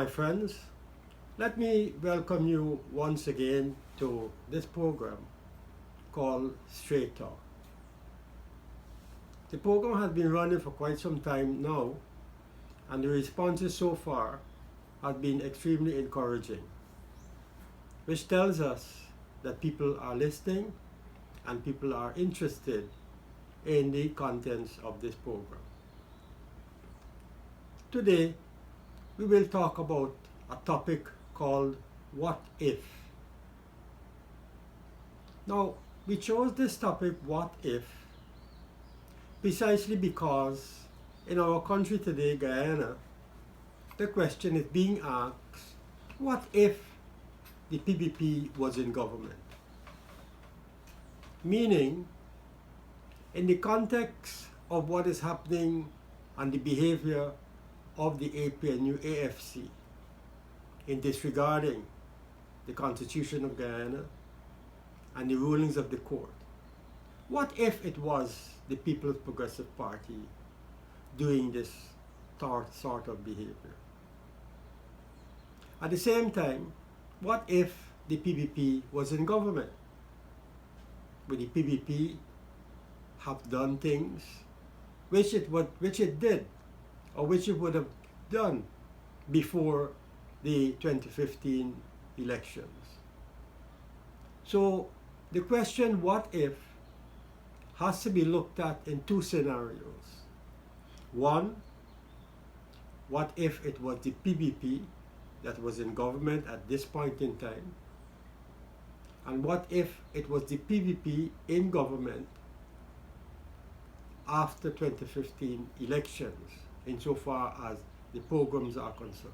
my friends. Let me welcome you once again to this program called Straight Talk. The program has been running for quite some time now, and the responses so far have been extremely encouraging, which tells us that people are listening and people are interested in the contents of this program. Today, we will talk about a topic called What If? Now, we chose this topic, What If, precisely because in our country today, Guyana, the question is being asked, what if the PPP was in government? Meaning, in the context of what is happening and the behavior of the APNU AFC in disregarding the Constitution of Guyana and the rulings of the court. What if it was the People's Progressive Party doing this sort of behavior? At the same time, what if the PPP was in government? Would the PPP have done things which it did, or which it would have done before the 2015 elections? So the question, what if, has to be looked at in two scenarios. One, what if it was the PPP that was in government at this point in time? And what if it was the PPP in government after 2015 elections, insofar as the programs are concerned?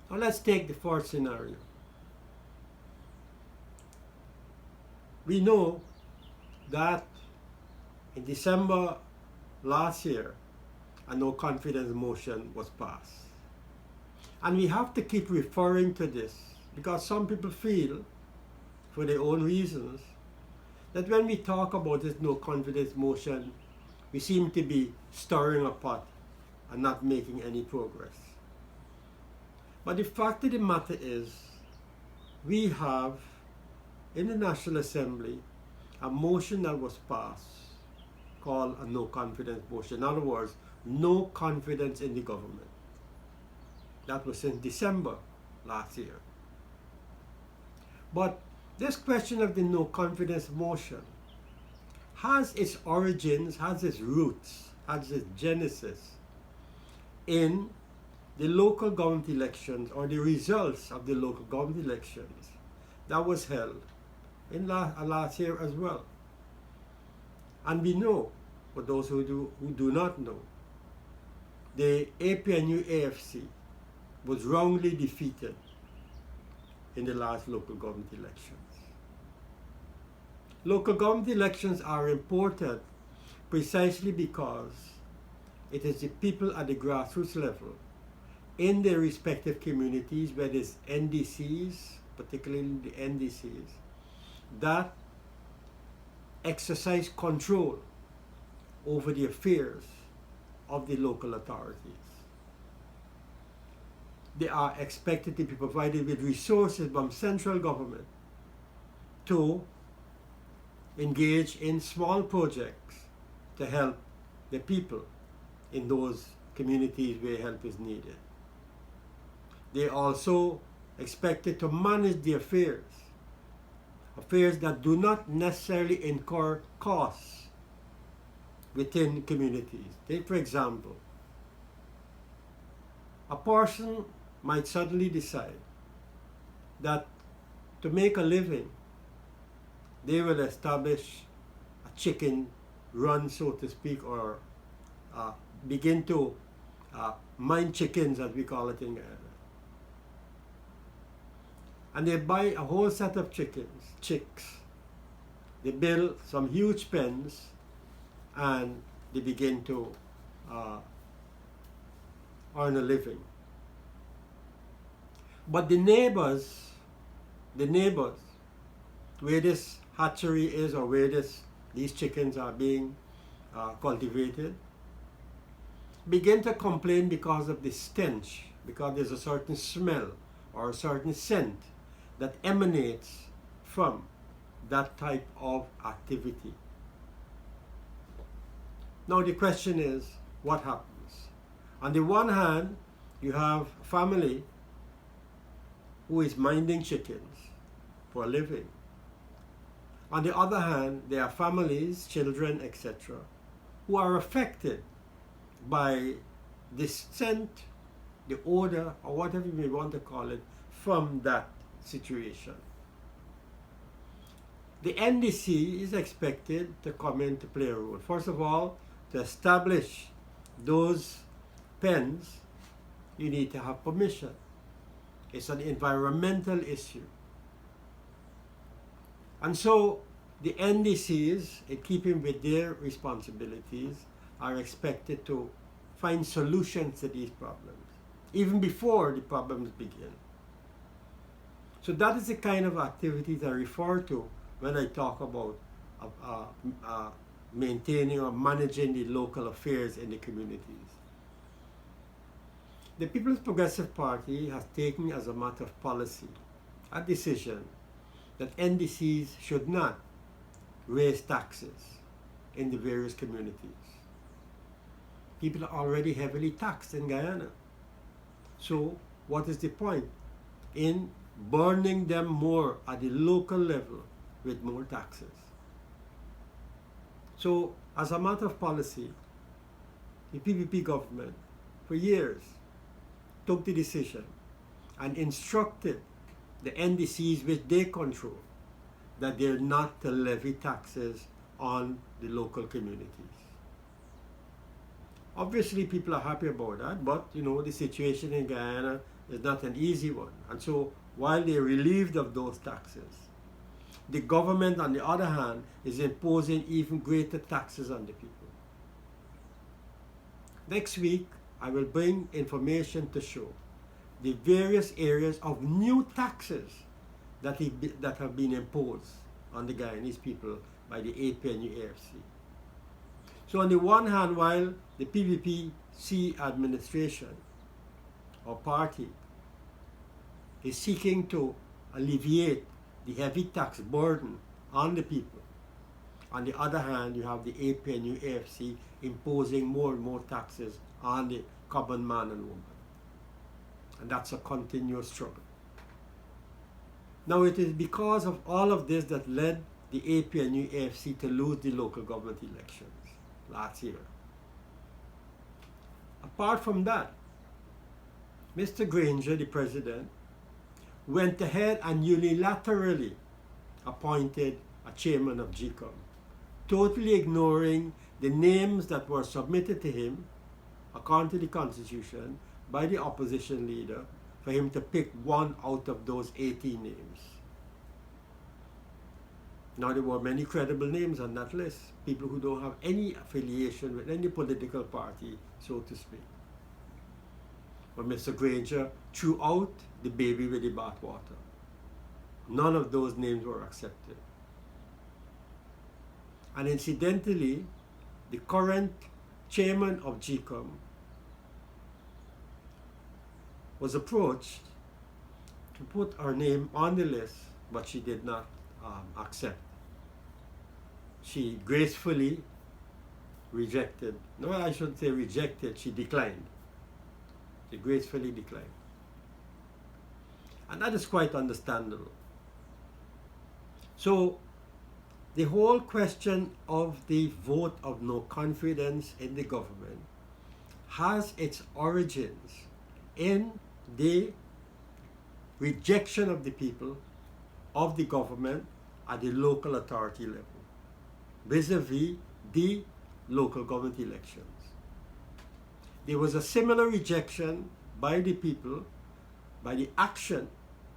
Now let's take the first scenario. We know that in December last year, a no confidence motion was passed. And we have to keep referring to this because some people feel, for their own reasons, that when we talk about this no confidence motion, we seem to be stirring a pot and not making any progress. But the fact of the matter is, we have in the National Assembly a motion that was passed called a no confidence motion. In other words, no confidence in the government. That was in December last year. But this question of the no confidence motion has its origins, has its roots, has its genesis in the local government elections, or the results of the local government elections that was held in last year as well. And we know, for those who do not know, the APNU AFC was wrongly defeated in the last local government elections. Local government elections are important precisely because it is the people at the grassroots level in their respective communities, whether it's NDCs, particularly the NDCs, that exercise control over the affairs of the local authorities. They are expected to be provided with resources from central government to engage in small projects to help the people in those communities where help is needed. They are also expected to manage the affairs that do not necessarily incur costs within communities. Take, for example, a person might suddenly decide that to make a living, they will establish a chicken run, so to speak, or begin to mine chickens, as we call it in Guyana. And they buy a whole set of chicks. They build some huge pens, and they begin to earn a living. But the neighbors, where this hatchery is, or where these chickens are being cultivated, begin to complain because of the stench because there's a certain smell or a certain scent that emanates from that type of activity. Now the question is, what happens? On the one hand, you have a family who is minding chickens for a living. On the other hand, there are families, children, etc., who are affected by the scent, the odor, or whatever you may want to call it, from that situation. The NDC is expected to come in to play a role. First of all, to establish those pens, you need to have permission. It's an environmental issue. And so the NDCs, in keeping with their responsibilities, are expected to find solutions to these problems, even before the problems begin. So that is the kind of activities I refer to when I talk about maintaining or managing the local affairs in the communities. The People's Progressive Party has taken as a matter of policy a decision that NDCs should not raise taxes in the various communities. People are already heavily taxed in Guyana. So what is the point in burning them more at the local level with more taxes? So as a matter of policy, the PPP government for years took the decision and instructed the NDCs which they control that they're not to levy taxes on the local communities. Obviously people are happy about that, but you know, the situation in Guyana is not an easy one. And so while they're relieved of those taxes, the government on the other hand is imposing even greater taxes on the people. Next week I will bring information to show the various areas of new taxes that have been imposed on the Guyanese people by the APNU-AFC. So on the one hand, while the PPPC administration or party is seeking to alleviate the heavy tax burden on the people, on the other hand, you have the APNU-AFC imposing more and more taxes on the common man and woman. And that's a continuous struggle. Now it is because of all of this that led the APNU-AFC to lose the local government elections last year. Apart from that, Mr. Granger, the president, went ahead and unilaterally appointed a chairman of GCOM, totally ignoring the names that were submitted to him, according to the Constitution, by the opposition leader, for him to pick one out of those 18 names. Now there were many credible names on that list, people who don't have any affiliation with any political party, so to speak. But Mr. Granger threw out the baby with the bathwater. None of those names were accepted. And incidentally, the current chairman of GCOM was approached to put her name on the list, but she did not accept. She gracefully rejected, no, I shouldn't say rejected, she declined. She gracefully declined. And that is quite understandable. So the whole question of the vote of no confidence in the government has its origins in the rejection of the people of the government at the local authority level vis-a-vis the local government elections. There was a similar rejection by the people, by the action,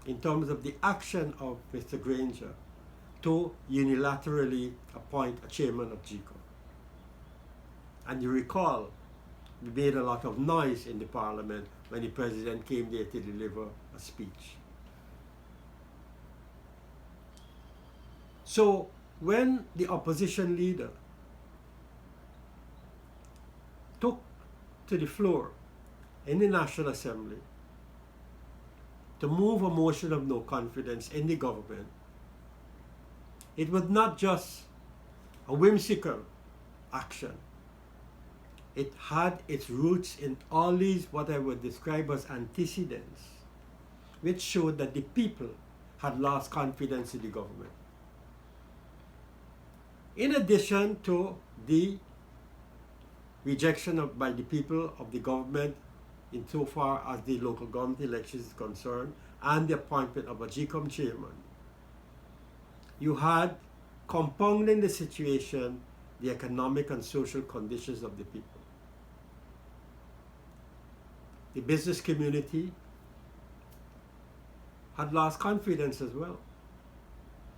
in terms of the action of Mr. Granger to unilaterally appoint a chairman of GCOM. And you recall, we made a lot of noise in the parliament when the president came there to deliver a speech. So when the opposition leader took to the floor in the National Assembly to move a motion of no confidence in the government, it was not just a whimsical action. It had its roots in all these what I would describe as antecedents, which showed that the people had lost confidence in the government. In addition to the rejection by the people of the government insofar as the local government elections is concerned and the appointment of a GCOM chairman, you had, compounding the situation, the economic and social conditions of the people. The business community had lost confidence as well.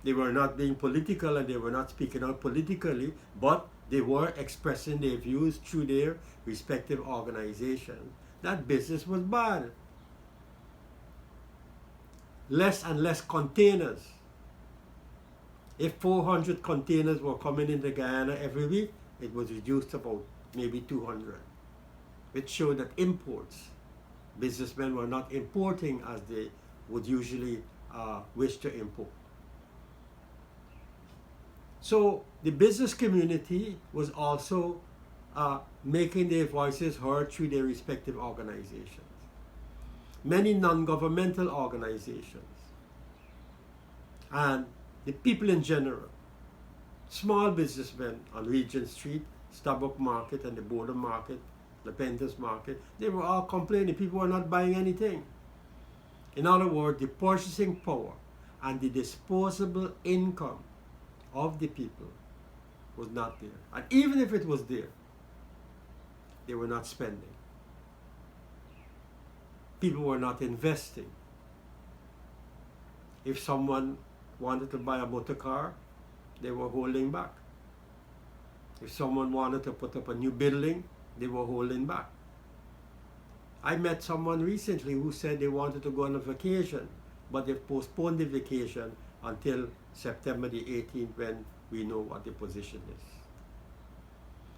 They were not being political and they were not speaking out politically, but they were expressing their views through their respective organizations that business was bad. Less and less containers. If 400 containers were coming into Guyana every week, it was reduced to about maybe 200, which showed that imports, businessmen were not importing as they would usually wish to import. So the business community was also making their voices heard through their respective organizations. Many non-governmental organizations and the people in general, small businessmen on Regent Street, Starbuck Market and the Border Market, the Pentas Market, they were all complaining people were not buying anything. In other words, the purchasing power and the disposable income of the people was not there. And even if it was there, they were not spending. People were not investing. If someone wanted to buy a motor car, they were holding back. If someone wanted to put up a new building, they were holding back. I met someone recently who said they wanted to go on a vacation, but they've postponed the vacation until September the 18th when we know what the position is.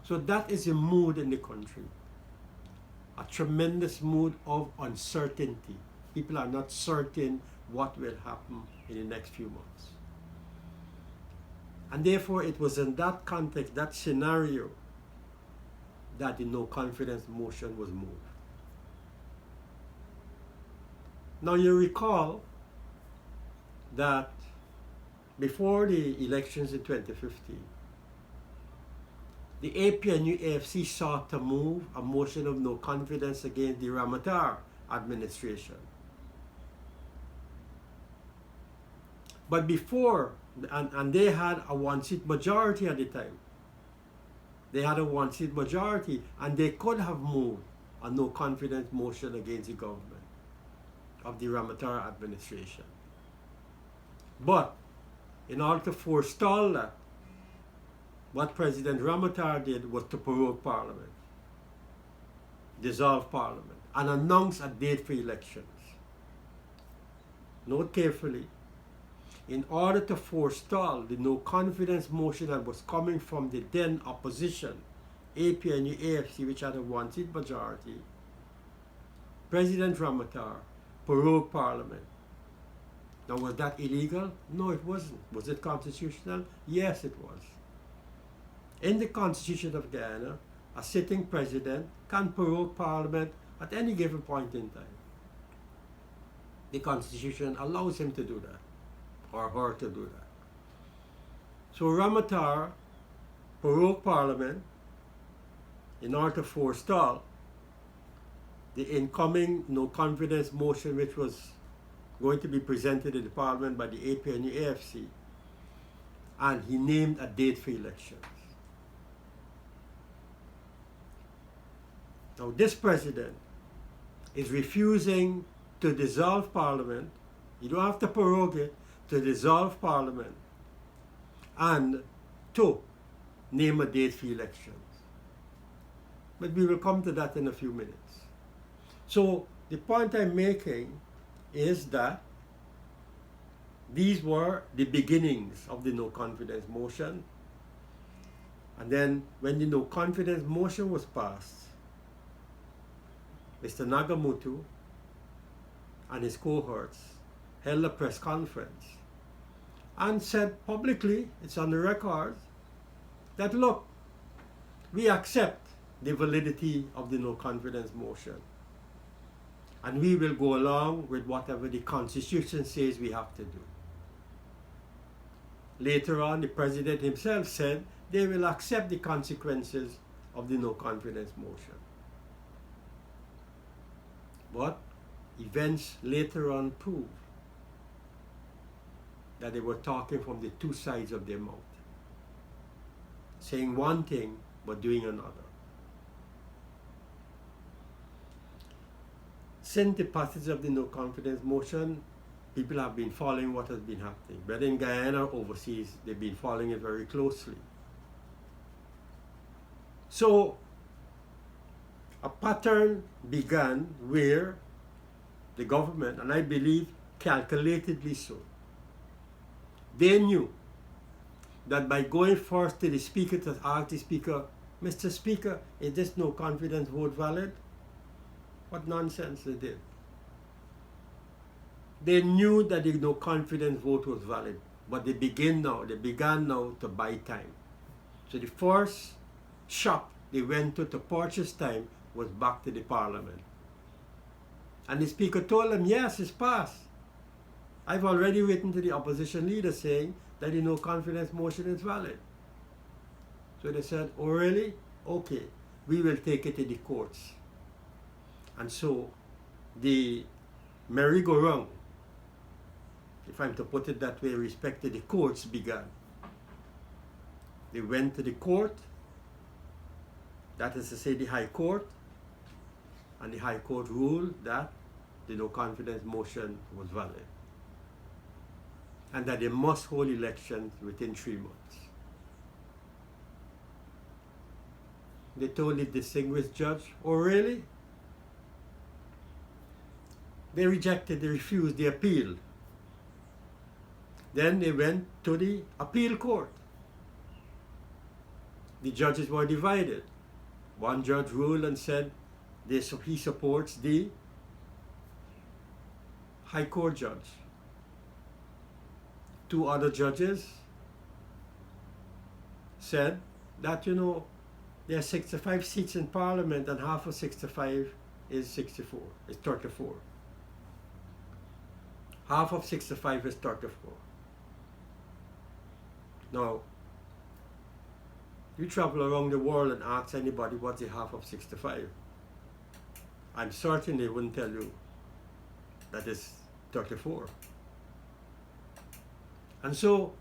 So that is a mood in the country. A tremendous mood of uncertainty. People are not certain what will happen in the next few months. And therefore it was in that context, that scenario, that the no confidence motion was moved. Now you recall that before the elections in 2015, the APNU AFC sought to move a motion of no confidence against the Ramatar administration. But before, and they had a one-seat majority at the time. They had a one-seat majority, and they could have moved a no confidence motion against the government of the Ramatar administration. But in order to forestall that, what President Ramatar did was to prorogue Parliament, dissolve Parliament, and announce a date for elections. Note carefully, in order to forestall the no confidence motion that was coming from the then opposition, APNU AFC, which had a one-seat majority, President Ramatar prorogued Parliament. Now, was that illegal? No, it wasn't. Was it constitutional? Yes, it was. In the Constitution of Guyana, a sitting president can prorogue Parliament at any given point in time. The Constitution allows him to do that, or her to do that. So Ramatar prorogued Parliament in order to forestall the incoming no confidence motion which was going to be presented in the Parliament by the APNU AFC, and he named a date for elections. Now this president is refusing to dissolve Parliament. You don't have to prorogue it, to dissolve Parliament and to name a date for elections. But we will come to that in a few minutes. So the point I'm making is that these were the beginnings of the no confidence motion. And then when the no confidence motion was passed, Mr. Nagamutu and his cohorts held a press conference and said publicly, it's on the record, that look, we accept the validity of the no confidence motion, and we will go along with whatever the Constitution says we have to do. Later on, the President himself said they will accept the consequences of the no confidence motion. But events later on proved that they were talking from the two sides of their mouth, saying one thing but doing another. Since the passage of the no confidence motion, people have been following what has been happening. Whether in Guyana or overseas, they've been following it very closely. So a pattern began where the government, and I believe calculatedly so, they knew that by going first to the Speaker to ask the Speaker, Mr. Speaker, is this no confidence vote valid? What nonsense they did. They knew that the no confidence vote was valid, but they began now to buy time. So the first shop they went to purchase time was back to the Parliament. And the Speaker told them, yes, it's passed. I've already written to the opposition leader saying that the no confidence motion is valid. So they said, oh really? Okay, we will take it to the courts. And so the merry-go-round, if I'm to put it that way, respect to the courts began. They went to the court, that is to say the High Court, and the High Court ruled that the no confidence motion was valid and that they must hold elections within 3 months. They told the distinguished judge, oh really? They rejected, they refused, they appealed. Then they went to the appeal court. The judges were divided. One judge ruled and said he supports the High Court judge. 2 other judges said that, there are 65 seats in Parliament and half of 65 is 64, is 34. Half of 65 is 34. Now, you travel around the world and ask anybody what's the half of 65. I'm certain they wouldn't tell you that it's 34. And so,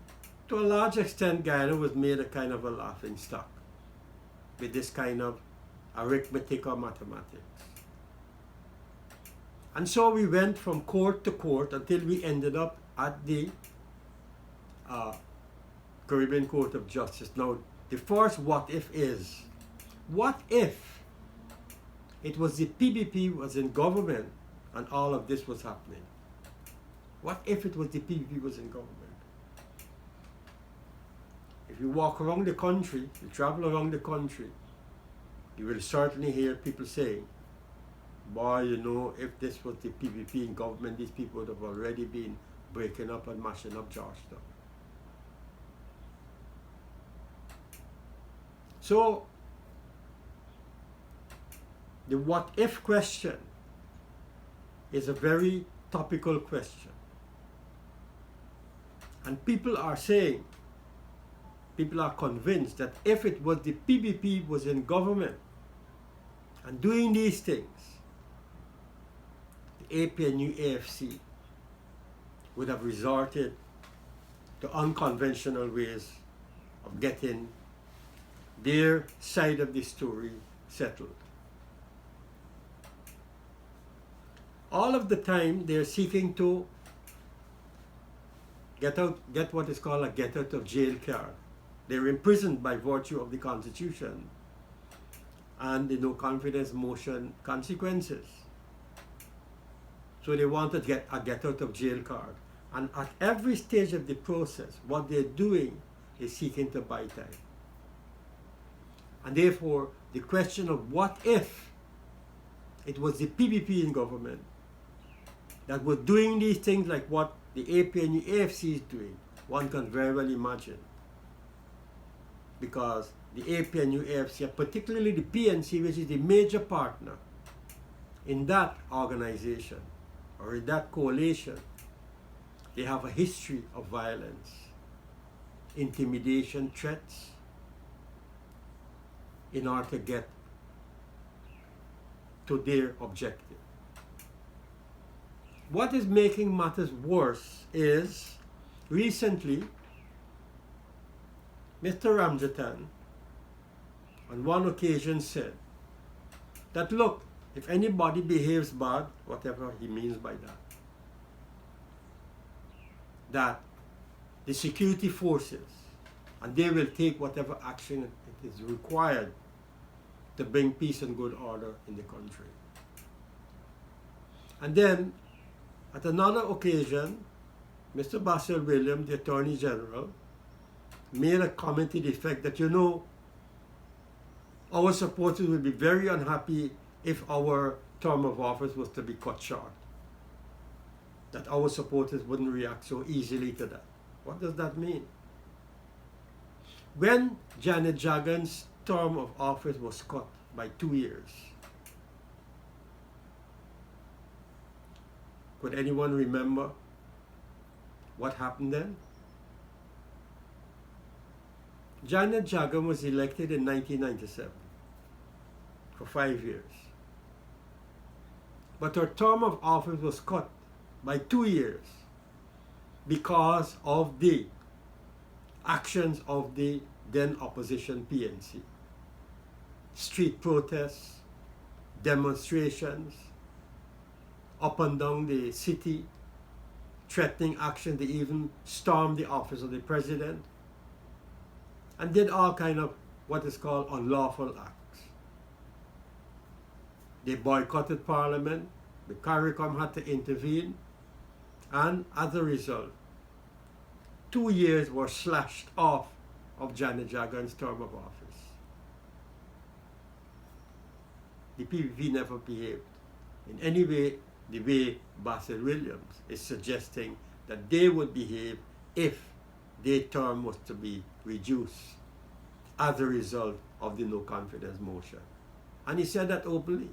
to a large extent, Guyana was made a kind of a laughing stock with this kind of arithmetic or mathematics. And so we went from court to court until we ended up at the Caribbean Court of Justice. Now, the first what if is, what if it was the PPP was in government and all of this was happening? What if it was the PPP was in government? If you walk around the country, you travel around the country, you will certainly hear people saying, boy, if this was the PPP in government, these people would have already been breaking up and mashing up Georgetown. So, the what if question is a very topical question. And people are saying, people are convinced that if it was the PPP was in government and doing these things, the APNU AFC would have resorted to unconventional ways of getting their side of the story settled. All of the time they're seeking to get what is called a get out of jail card. They're imprisoned by virtue of the Constitution and the no confidence motion consequences. So they want to get a get out of jail card. And at every stage of the process, what they're doing is seeking to buy time. And therefore, the question of what if it was the PPP in government that were doing these things like what the APNU AFC is doing, one can very well imagine. Because the APNU AFC, particularly the PNC, which is the major partner in that organization or in that coalition, they have a history of violence, intimidation, threats, in order to get to their objective. What is making matters worse is recently Mr. Ramjatan on one occasion said that, look, if anybody behaves bad, whatever he means by that the security forces, and they will take whatever action it is required to bring peace and good order in the country. And then, at another occasion, Mr. Basil Williams, the Attorney General, made a comment to the effect that, you know, our supporters will be very unhappy if our term of office was to be cut short. That our supporters wouldn't react so easily to that. What does that mean? When Janet Jagan's term of office was cut by 2 years, could anyone remember what happened then? Janet Jagan was elected in 1997 for 5 years. But her term of office was cut by 2 years because of the actions of the then opposition PNC. Street protests, demonstrations, up and down the city, threatening action. They even stormed the office of the president and did all kind of what is called unlawful acts. They boycotted Parliament, the CARICOM had to intervene, and as a result, 2 years were slashed off of Janet Jagan's term of office. The PPP never behaved in any way the way Basil Williams is suggesting that they would behave if their term was to be reduced as a result of the no confidence motion. And he said that openly,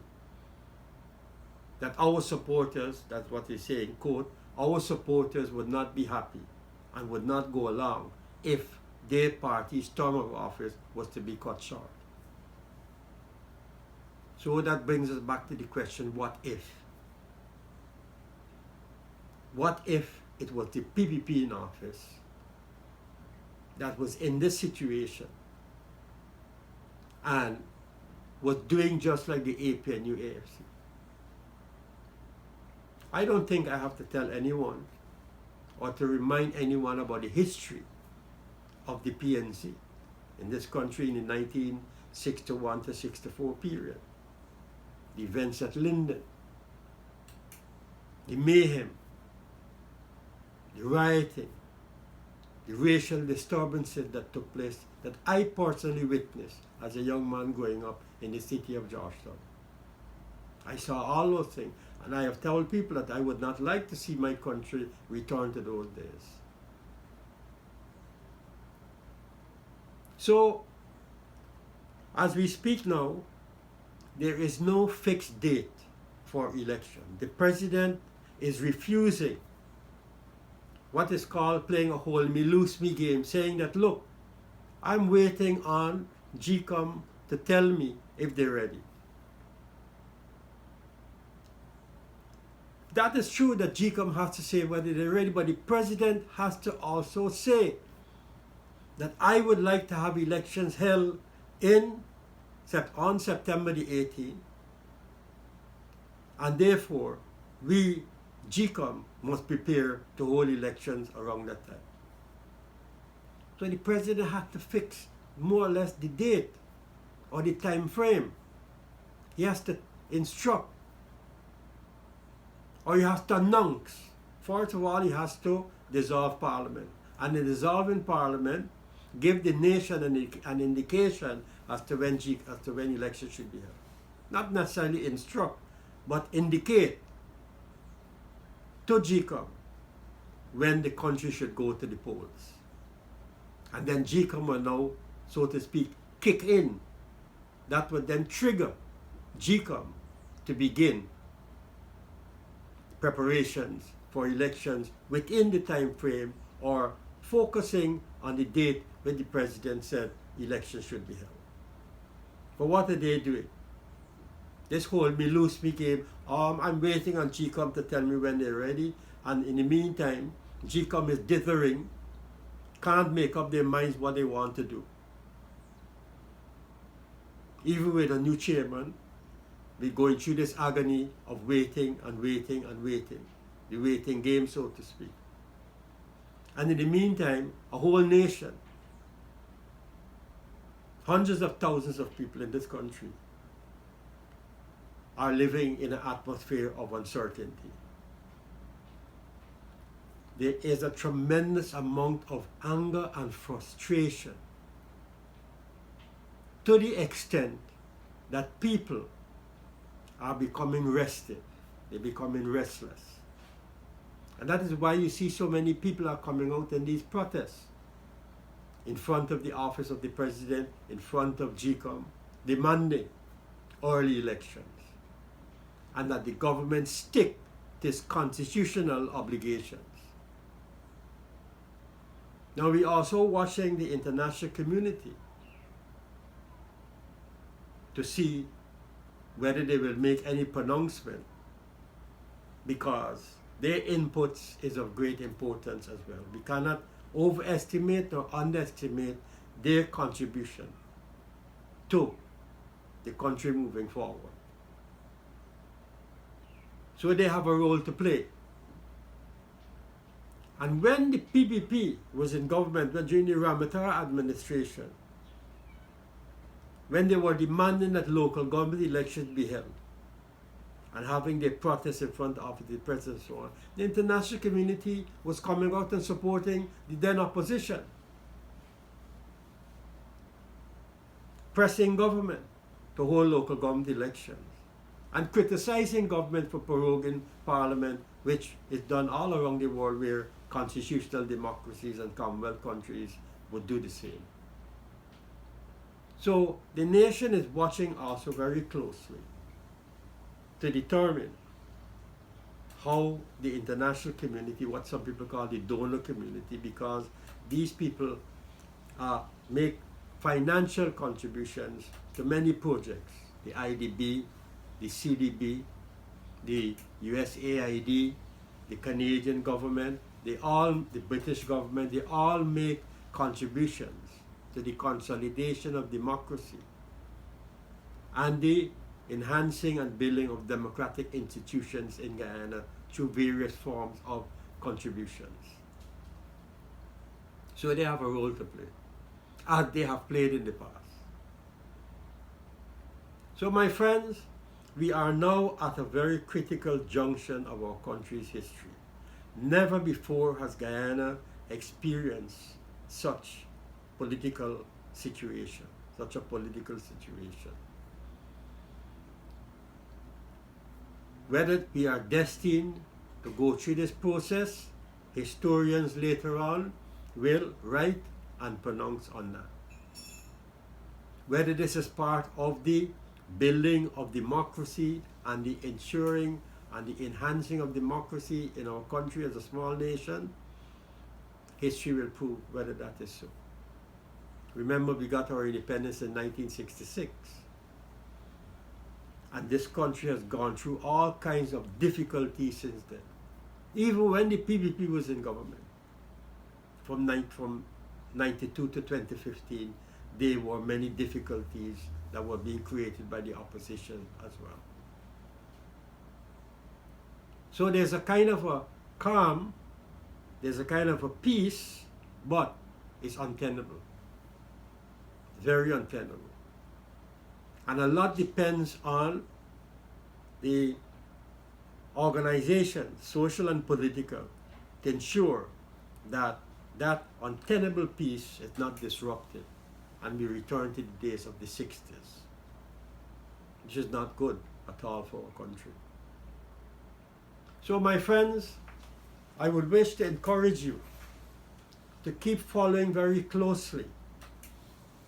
that our supporters, that's what he's saying, quote, our supporters would not be happy and would not go along if their party's term of office was to be cut short. So that brings us back to the question, what if? What if it was the PPP in office that was in this situation and was doing just like the APNU AFC? I don't think I have to tell anyone or to remind anyone about the history of the PNC in this country in the 1961 to 64 period. The events at Linden, the mayhem, the rioting, the racial disturbances that took place that I personally witnessed as a young man growing up in the city of Georgetown. I saw all those things, and I have told people that I would not like to see my country return to those days. So, as we speak now, there is no fixed date for election. The president is refusing what is called playing a hold me, lose me game, saying that, look, I'm waiting on GCOM to tell me if they're ready. That is true that GCOM has to say whether they're ready, but the president has to also say that I would like to have elections held on September the 18th, and therefore we, GCOM, must prepare to hold elections around that time. So the president has to fix more or less the date or the time frame. He has to instruct, or he has to announce. First of all, he has to dissolve Parliament. And in dissolving Parliament, give the nation an indication as to when elections should be held. Not necessarily instruct, but indicate to GCOM when the country should go to the polls. And then GCOM will now, so to speak, kick in. That would then trigger GCOM to begin preparations for elections within the time frame, or focusing on the date when the president said elections should be held. But what are they doing? This whole me loose me game, I'm waiting on GCOM to tell me when they're ready, and in the meantime, GCOM is dithering, can't make up their minds what they want to do. Even with a new chairman, we're going through this agony of waiting and waiting and waiting. The waiting game, so to speak. And in the meantime, a whole nation, hundreds of thousands of people in this country, are living in an atmosphere of uncertainty. There is a tremendous amount of anger and frustration, to the extent that people are becoming restive. They're becoming restless. And that is why you see so many people are coming out in these protests in front of the office of the president, in front of GCOM, demanding early elections, and that the government stick to its constitutional obligations. Now we're also watching the international community to see whether they will make any pronouncement, because their inputs is of great importance as well. We cannot overestimate or underestimate their contribution to the country moving forward. So they have a role to play. And when the PPP was in government, when during the Ramatara administration, when they were demanding that local government elections be held and having their protests in front of the president and so on, the international community was coming out and supporting the then opposition, pressing government to hold local government elections and criticizing government for proroguing parliament, which is done all around the world where constitutional democracies and Commonwealth countries would do the same. So the nation is watching also very closely to determine how the international community, what some people call the donor community, because these people make financial contributions to many projects, the IDB, the CDB, the USAID, the Canadian government, the British government, they all make contributions to the consolidation of democracy and the enhancing and building of democratic institutions in Guyana through various forms of contributions. So they have a role to play, as they have played in the past. So my friends, we are now at a very critical junction of our country's history. Never before has Guyana experienced such a political situation. Whether we are destined to go through this process, historians later on will write and pronounce on that. Whether this is part of the building of democracy and the ensuring and the enhancing of democracy in our country as a small nation, history will prove whether that is so. Remember, we got our independence in 1966. And this country has gone through all kinds of difficulties since then. Even when the PPP was in government, from 92 to 2015, there were many difficulties that were being created by the opposition as well. So there's a kind of a calm, there's a kind of a peace, but it's untenable. Very untenable. And a lot depends on the organization, social and political, to ensure that that untenable peace is not disrupted and we return to the days of the 60s, which is not good at all for our country. So my friends, I would wish to encourage you to keep following very closely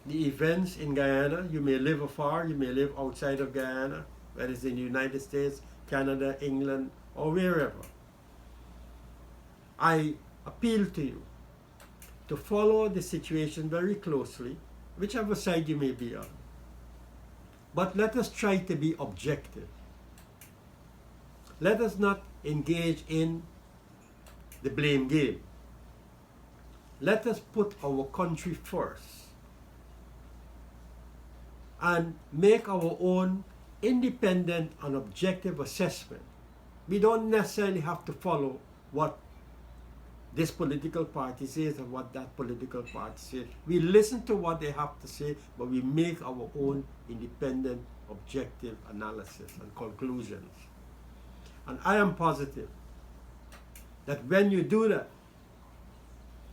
the events in Guyana. You may live afar, you may live outside of Guyana, whether it's in the United States, Canada, England, or wherever. I appeal to you to follow the situation very closely, whichever side you may be on. But let us try to be objective. Let us not engage in the blame game. Let us put our country first and make our own independent and objective assessment. We don't necessarily have to follow what this political party says and what that political party says. We listen to what they have to say, but we make our own independent, objective analysis and conclusions. And I am positive that when you do that,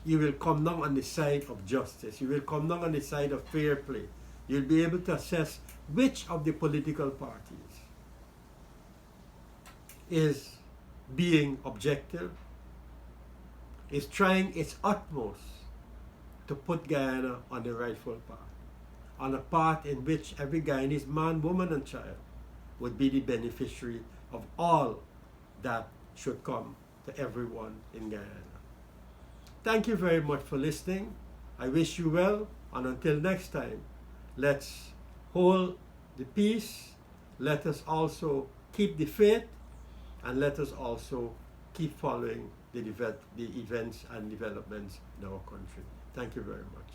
you will come down on the side of justice. You will come down on the side of fair play. You'll be able to assess which of the political parties is being objective, is trying its utmost to put Guyana on the rightful path, on a path in which every Guyanese man, woman, and child would be the beneficiary of all that should come to everyone in Guyana. Thank you very much for listening. I wish you well, and until next time, let's hold the peace, let us also keep the faith, and let us also keep following the events and developments in our country. Thank you very much.